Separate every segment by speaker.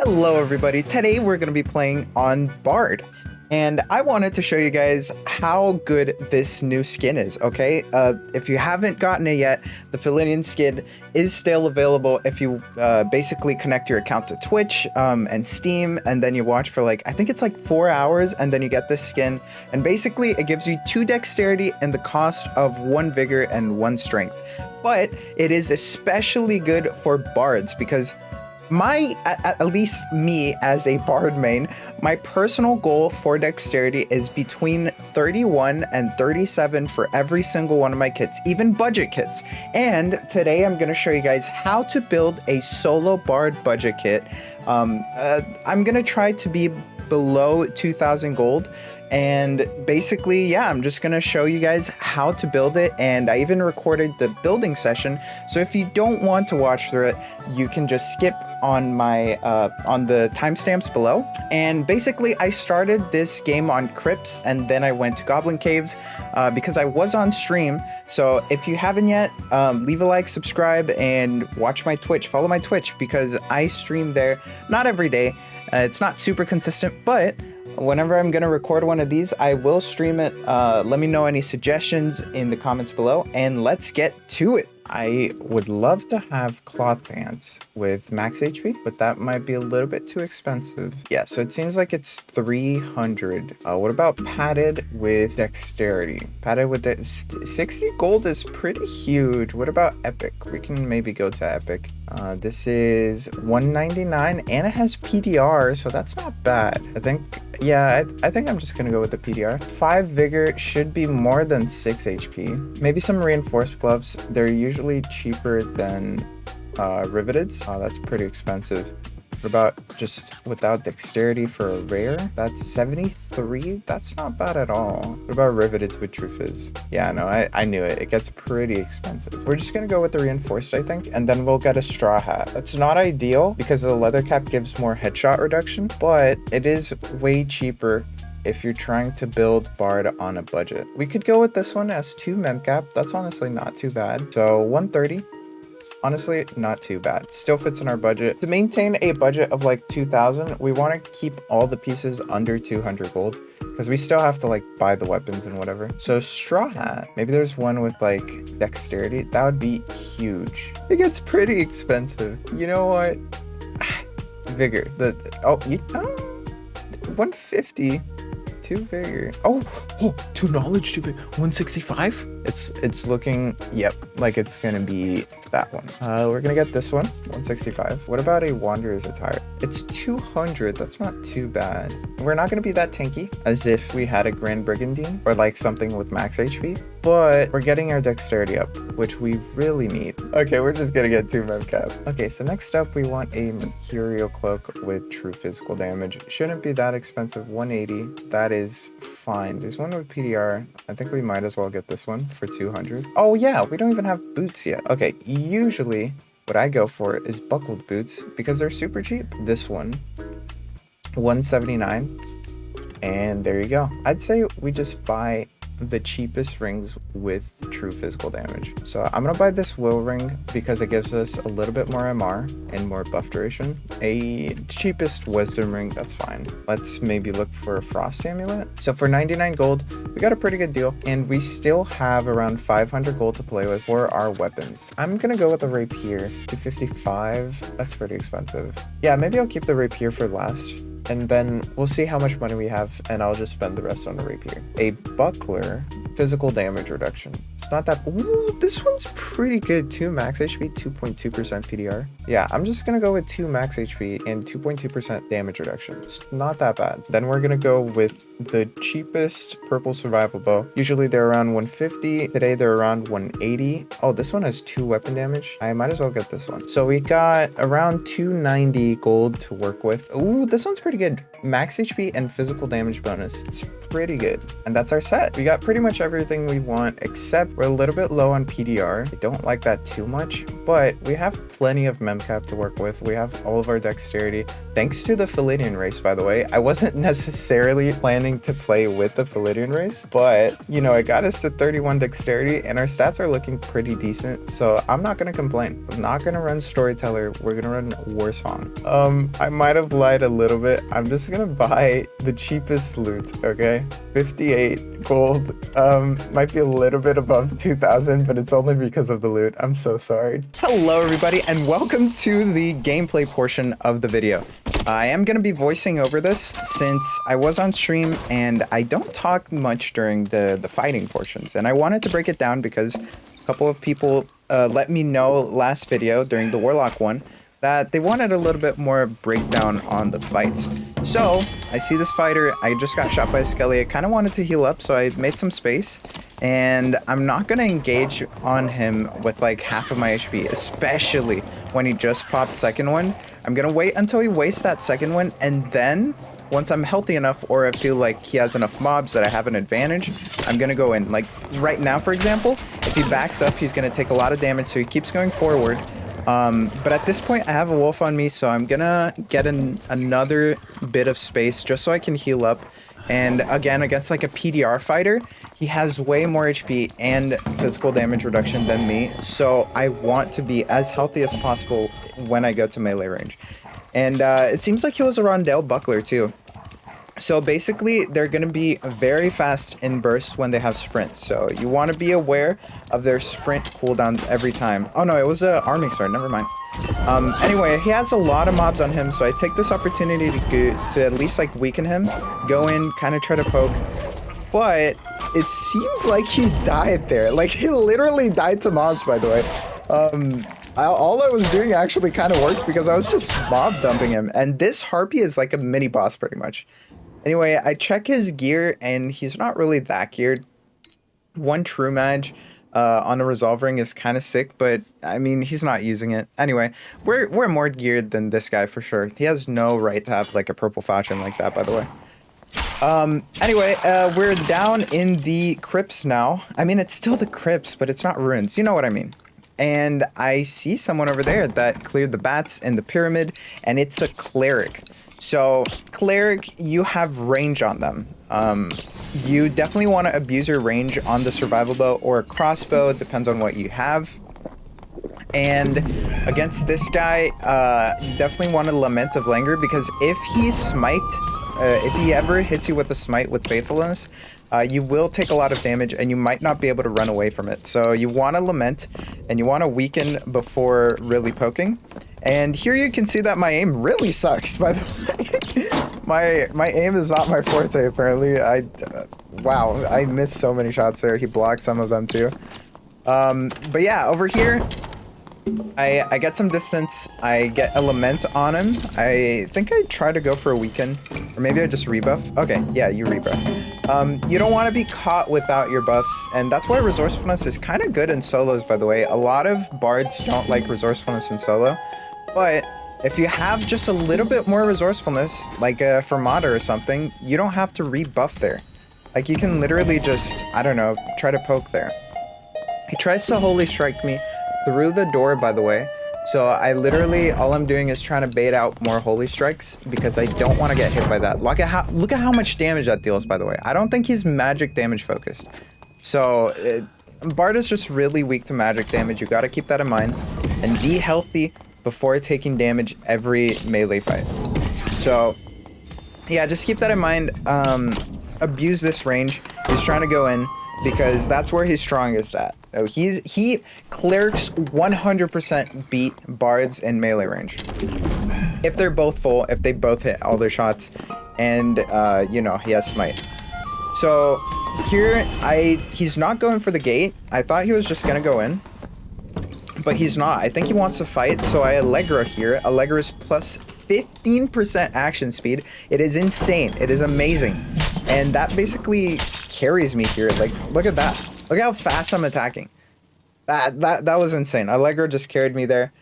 Speaker 1: Hello everybody, today we're going to be playing on Bard, and I wanted to show you guys how good this new skin is, okay? If you haven't gotten it yet, the Felidian skin is still available if you basically connect your account to Twitch and Steam, and then you watch for I think it's like 4 hours, and then you get this skin, and basically it gives you 2 dexterity and the cost of 1 vigor and 1 strength. But it is especially good for bards because at least me as a bard main, my personal goal for dexterity is between 31 and 37 for every single one of my kits, even budget kits. And today I'm going to show you guys how to build a solo bard budget kit. I'm going to try to be below 2,000 gold. And basically, yeah, I'm just gonna show you guys how to build it, and I even recorded the building session. So if you don't want to watch through it, you can just skip on my on the timestamps below. And basically, I started this game on Crypts, and then I went to Goblin Caves because I was on stream. So if you haven't yet, leave a like, subscribe, and watch my Twitch. Follow my Twitch because I stream there, not every day. It's not super consistent, but whenever I'm gonna record one of these, I will stream it. Let me know any suggestions in the comments below, and let's get to it. I would love to have cloth pants with max HP, but that might be a little bit too expensive. Yeah, so it seems like it's 300. What about padded with dexterity? Padded with 60 gold is pretty huge. What about epic? We can maybe go to epic. This is 199 and it has PDR, so that's not bad. I think I'm just gonna go with the PDR. 5 vigor should be more than 6 HP. Maybe some reinforced gloves. They're usually cheaper than riveted. That's pretty expensive. What about just without dexterity for a rare? That's 73. That's not bad at all. What about riveteds with true fizz? Yeah, no, I knew it. It gets pretty expensive. We're just gonna go with the reinforced, I think, and then we'll get a straw hat. That's not ideal because the leather cap gives more headshot reduction, but it is way cheaper if you're trying to build bard on a budget. We could go with this one as 2 memcap. That's honestly not too bad. So 130. Honestly, not too bad. Still fits in our budget. To maintain a budget of like 2,000, we want to keep all the pieces under 200 gold because we still have to buy the weapons and whatever. So straw hat, maybe there's one with dexterity. That would be huge. It gets pretty expensive. You know what? Vigor. 150. 2 vigor. Oh, 2 knowledge, 2 vigor. 165. It's looking, yep, like it's gonna be that one. We're gonna get this one, 165. What about a wanderer's attire? It's 200. That's not too bad. We're not gonna be that tanky as if we had a grand brigandine or something with max HP, but we're getting our dexterity up, which we really need. Okay, we're just gonna get 2 memcap. Okay, so next up we want a mercurial cloak with true physical damage. Shouldn't be that expensive. 180. That is fine. There's one with PDR. I think we might as well get this one for 200. Oh yeah, we don't even have boots yet. Okay, usually what I go for is buckled boots because they're super cheap. This one, 179, and there you go. I'd say we just buy the cheapest rings with true physical damage. So I'm gonna buy this will ring because it gives us a little bit more MR and more buff duration. A cheapest wisdom ring, that's fine. Let's maybe look for a frost amulet. So for 99 gold, we got a pretty good deal, and we still have around 500 gold to play with for our weapons. I'm gonna go with the rapier, 255. That's pretty expensive. Yeah, maybe I'll keep the rapier for last, and then we'll see how much money we have, and I'll just spend the rest on a rapier. A buckler, physical damage reduction. It's not that, ooh, this one's pretty good too. Max HP, 2.2% PDR. Yeah, I'm just gonna go with 2 max HP and 2.2% damage reduction. It's not that bad. Then we're gonna go with the cheapest purple survival bow. Usually they're around 150. Today they're around 180. Oh, this one has 2 weapon damage. I might as well get this one. So we got around 290 gold to work with. Ooh, this one's pretty good. Max HP and physical damage bonus. It's pretty good. And that's our set. We got pretty much everything we want, except we're a little bit low on PDR. I don't like that too much, but we have plenty of memcap to work with. We have all of our dexterity, thanks to the Felidian race, by the way. I wasn't necessarily planning to play with the Felidian race, but you know, it got us to 31 dexterity and our stats are looking pretty decent, so I'm not gonna complain. I'm not gonna run Storyteller, we're gonna run Warsong. I might have lied a little bit. I'm just gonna buy the cheapest loot, okay? 58 gold. Might be a little bit above 2,000, but it's only because of the loot. I'm so sorry. Hello everybody, and welcome to the gameplay portion of the video. I am going to be voicing over this since I was on stream and I don't talk much during the fighting portions, and I wanted to break it down because a couple of people let me know last video during the Warlock one that they wanted a little bit more breakdown on the fights. So I see this fighter, I just got shot by a skelly, I kind of wanted to heal up, so I made some space, and I'm not going to engage on him with like half of my HP, especially when he just popped second one. I'm going to wait until he wastes that second one, and then once I'm healthy enough or I feel like he has enough mobs that I have an advantage, I'm going to go in. Like right now, for example, if he backs up, he's going to take a lot of damage, so he keeps going forward. But at this point I have a wolf on me, so I'm gonna get another bit of space just so I can heal up. And again, against like a PDR fighter, he has way more HP and physical damage reduction than me, so I want to be as healthy as possible when I go to melee range. And it seems like he was a Rondel buckler too. So basically, they're going to be very fast in bursts when they have sprints. So you want to be aware of their sprint cooldowns every time. Oh no, it was a arming sword, never mind. Anyway, he has a lot of mobs on him, so I take this opportunity to at least like weaken him, go in, kind of try to poke. But it seems like he died there. Like he literally died to mobs, by the way. All I was doing actually kind of worked because I was just mob dumping him. And this Harpy is like a mini boss pretty much. Anyway, I check his gear and he's not really that geared. One true mage on a resolve ring is kind of sick, but I mean, he's not using it. Anyway, we're more geared than this guy for sure. He has no right to have like a purple falchion like that, by the way. Anyway, we're down in the crypts now. I mean, it's still the crypts, but it's not ruins. You know what I mean? And I see someone over there that cleared the bats in the pyramid, and it's a cleric. So cleric, you have range on them. You definitely want to abuse your range on the survival bow or a crossbow, depends on what you have. And against this guy, you definitely want to Lament of Languor, because if he if he ever hits you with a smite with faithfulness, you will take a lot of damage and you might not be able to run away from it. So you want to lament and you want to weaken before really poking. And here you can see that my aim really sucks, by the way. my aim is not my forte, apparently. Wow, I missed so many shots there. He blocked some of them too. But yeah, over here, I get some distance. I get a lament on him. I think I try to go for a weaken, or maybe I just rebuff. Okay, yeah, you rebuff. You don't want to be caught without your buffs, and that's why resourcefulness is kind of good in solos, by the way. A lot of bards don't like resourcefulness in solo, but if you have just a little bit more resourcefulness, like a Fermata or something, you don't have to rebuff there. Like, you can literally just, I don't know, try to poke there. He tries to Holy Strike me through the door, by the way. So I literally, all I'm doing is trying to bait out more Holy Strikes because I don't want to get hit by that. Look at how much damage that deals, by the way. I don't think he's magic damage focused. So Bard is just really weak to magic damage. You got to keep that in mind and be healthy before taking damage every melee fight. So yeah, just keep that in mind. Abuse this range. He's trying to go in because that's where he's strongest at. He clerics 100% beat bards in melee range. If they're both full, if they both hit all their shots, and you know, he has smite. So here, he's not going for the gate. I thought he was just gonna go in, but he's not. I think he wants to fight, so I Allegro here. Allegro is plus 15% action speed. It is insane. It is amazing. And that basically carries me here. Like, look at that. Look how fast I'm attacking. That was insane. Allegro just carried me there.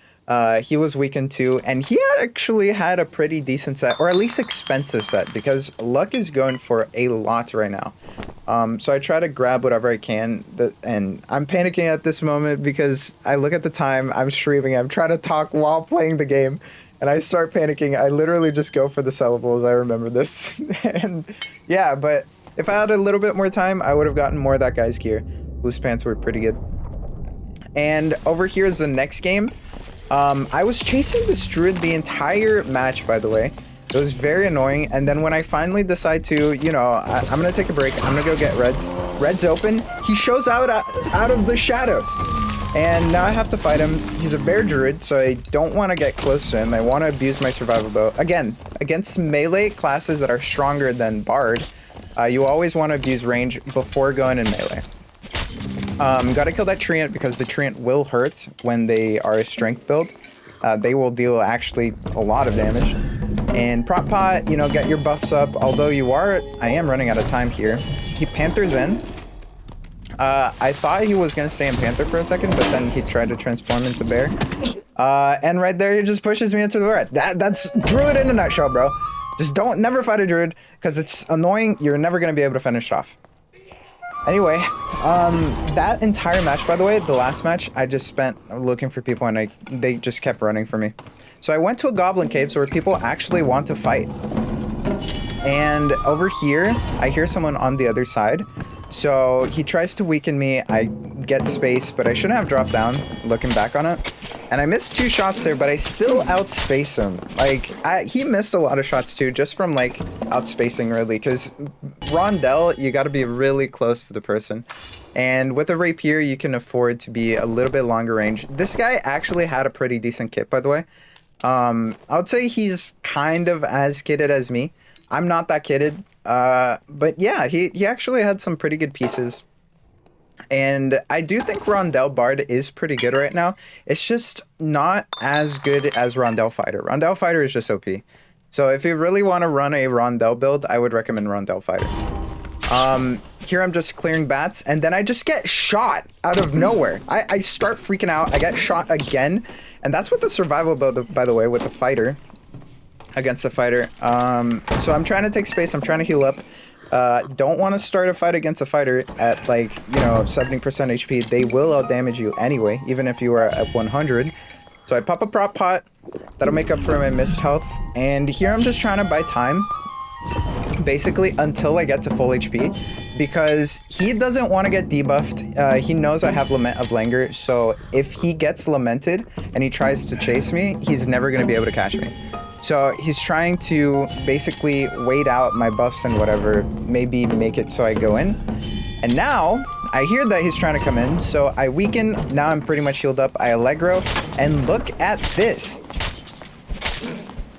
Speaker 1: He was weakened too, and he actually had a pretty decent set, or at least expensive set, because luck is going for a lot right now. So I try to grab whatever I can, and I'm panicking at this moment because I look at the time, I'm streaming, I'm trying to talk while playing the game, and I start panicking. I literally just go for the sellables. I remember this. And yeah, but if I had a little bit more time, I would have gotten more of that guy's gear. Loose pants were pretty good. And over here is the next game. I was chasing this druid the entire match, by the way. It was very annoying, and then when I finally decide to, you know, I'm gonna take a break, I'm gonna go get Reds. Reds open, he shows out of the shadows. And now I have to fight him. He's a bear druid, so I don't want to get close to him. I want to abuse my survival bow. Again, against melee classes that are stronger than Bard, you always want to abuse range before going in melee. Gotta kill that treant because the treant will hurt when they are a strength build. They will deal actually a lot of damage. And prop pot, you know, get your buffs up. Although I am running out of time here. He Panthers in. I thought he was gonna stay in Panther for a second, but then he tried to transform into Bear. And right there, he just pushes me into the red. That's Druid in a nutshell, bro. Just never fight a Druid, because it's annoying. You're never gonna be able to finish it off. Anyway, that entire match, by the way, the last match, I just spent looking for people, and they just kept running for me. So I went to a goblin cave, so where people actually want to fight. And over here, I hear someone on the other side. So he tries to weaken me. I get space, but I shouldn't have dropped down, looking back on it. And I missed 2 shots there, but I still outspace him. Like, he missed a lot of shots too, just from like outspacing really, because Rondel, you gotta be really close to the person. And with a rapier, you can afford to be a little bit longer range. This guy actually had a pretty decent kit, by the way. I would say he's kind of as kitted as me. I'm not that kitted, but yeah, he actually had some pretty good pieces. And I do think Rondel Bard is pretty good right now. It's just not as good as Rondel Fighter. Rondel Fighter is just OP. So if you really want to run a Rondel build, I would recommend Rondel Fighter. Here I'm just clearing bats, and then I just get shot out of nowhere. I start freaking out. I get shot again, and that's with the survival build, by the way, with the fighter. Against a fighter. So I'm trying to take space. I'm trying to heal up. Don't want to start a fight against a fighter at like, you know, 70% HP. They will outdamage you anyway, even if you are at 100. So I pop a prop pot. That'll make up for my missed health. And here I'm just trying to buy time, basically until I get to full HP, because he doesn't want to get debuffed. He knows I have Lament of Languor, so if he gets lamented and he tries to chase me, he's never going to be able to catch me. So he's trying to basically wait out my buffs and whatever, maybe make it so I go in. And now I hear that he's trying to come in, so I weaken. Now I'm pretty much healed up. I Allegro, and look at this.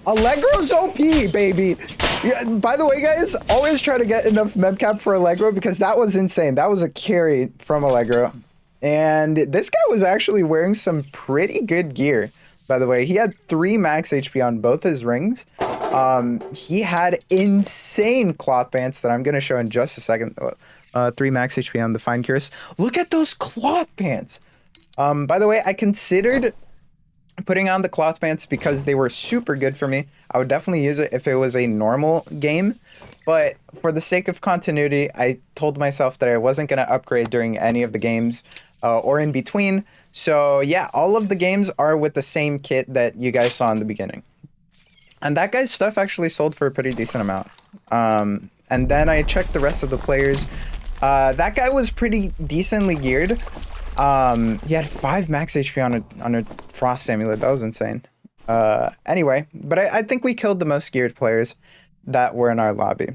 Speaker 1: Allegro's OP, baby. Yeah, by the way, guys, always try to get enough medcap for Allegro, because that was insane. That was a carry from Allegro. And this guy was actually wearing some pretty good gear. By the way, he had 3 max HP on both his rings. He had insane cloth pants that I'm going to show in just a second. 3 max HP on the Fine Curious. Look at those cloth pants. By the way, I considered putting on the cloth pants because they were super good for me. I would definitely use it if it was a normal game. But for the sake of continuity, I told myself that I wasn't going to upgrade during any of the games or in between. So yeah, all of the games are with the same kit that you guys saw in the beginning. And that guy's stuff actually sold for a pretty decent amount. And then I checked the rest of the players. That guy was pretty decently geared. He had 5 max HP on a Frost Amulet. That was insane. Anyway, but I think we killed the most geared players that were in our lobby.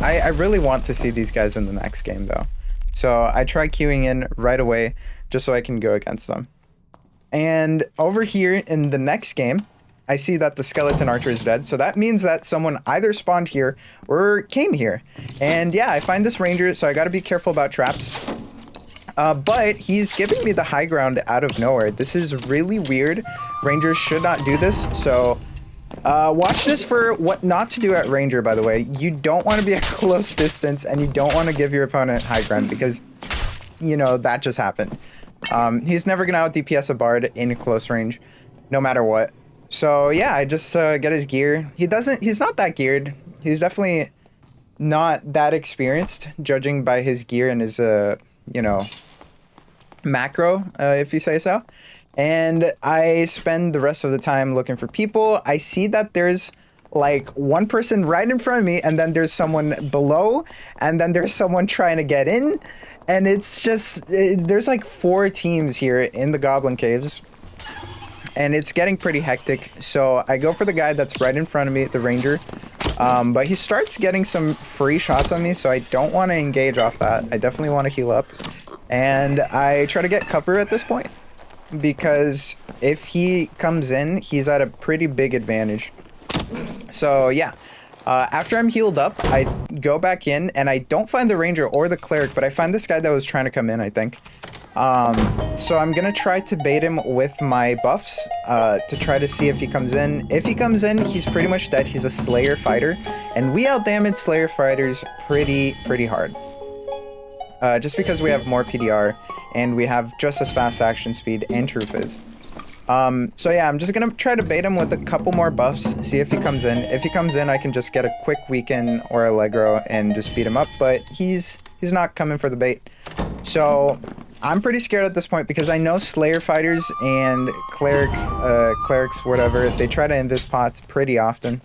Speaker 1: I really want to see these guys in the next game, though. So I tried queuing in right away just so I can go against them. And over here in the next game, I see that the skeleton archer is dead. So that means that someone either spawned here or came here. And yeah, I find this ranger, so I got to be careful about traps. But he's giving me the high ground out of nowhere. This is really weird. Rangers should not do this. So watch this for what not to do at ranger, by the way. You don't want to be at close distance, and you don't want to give your opponent high ground, because, you know, that just happened. He's never going to out DPS a bard in close range, no matter what. So yeah, I just get his gear. He's not that geared. He's definitely not that experienced, judging by his gear and his, you know, macro, if you say so. And I spend the rest of the time looking for people. I see that there's like one person right in front of me, and then there's someone below, and then there's someone trying to get in. And it's just, there's like 4 teams here in the Goblin Caves. And it's getting pretty hectic. So I go for the guy that's right in front of me, the Ranger. But he starts getting some free shots on me, so I don't want to engage off that. I definitely want to heal up. And I try to get cover at this point, because if he comes in, he's at a pretty big advantage. So yeah, after I'm healed up, I go back in, and I don't find the Ranger or the Cleric, but I find this guy that was trying to come in, I think. So I'm gonna try to bait him with my buffs to try to see if he comes in. If he comes in, he's pretty much dead. He's a Slayer fighter, and we outdamage Slayer fighters pretty hard. Just because we have more PDR, and we have just as fast action speed and true fizz. So yeah, I'm just gonna try to bait him with a couple more buffs, see if he comes in. If he comes in, I can just get a quick weaken or Allegro and just beat him up, but he's not coming for the bait. So I'm pretty scared at this point, because I know Slayer fighters and clerics, whatever, they try to invis pots pretty often.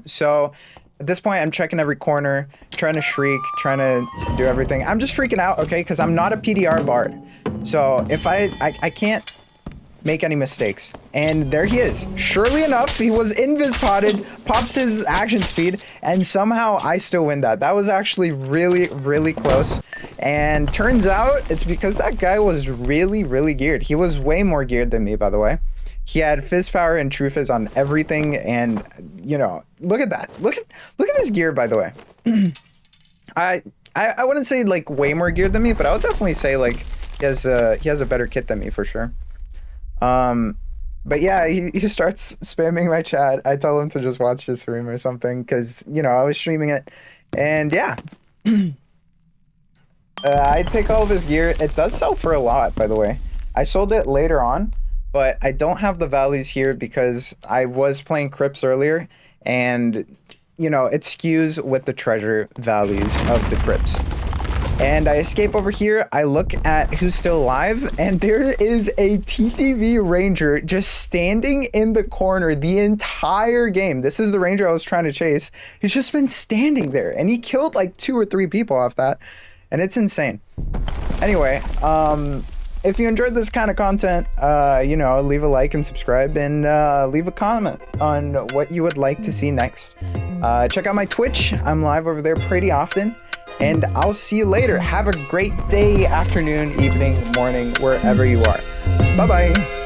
Speaker 1: So at this point, I'm checking every corner, trying to shriek, trying to do everything. I'm just freaking out, okay, because I'm not a PDR bard. So if I can't make any mistakes. And there he is. Surely enough, he was invis potted, pops his action speed, and somehow I still win that. That was actually really close. And turns out it's because that guy was really geared. He was way more geared than me, by the way. He had fizz power and true fizz on everything, and you know, look at that. Look at his gear, by the way. I wouldn't say like way more geared than me, but I would definitely say like he has a better kit than me for sure. But yeah, he starts spamming my chat. I tell him to just watch the stream or something, because you know, I was streaming it, and yeah. I take all of his gear. It does sell for a lot, by the way. I sold it later on, but I don't have the values here because I was playing Crypts earlier, and you know, it skews with the treasure values of the Crypts. And I escape over here, I look at who's still alive, and there is a TTV Ranger just standing in the corner the entire game. This is the Ranger I was trying to chase. He's just been standing there, and he killed like 2 or 3 people off that, and it's insane. Anyway, if you enjoyed this kind of content, you know, leave a like and subscribe, and leave a comment on what you would like to see next. Check out my Twitch. I'm live over there pretty often. And I'll see you later. Have a great day, afternoon, evening, morning, wherever you are. Bye-bye.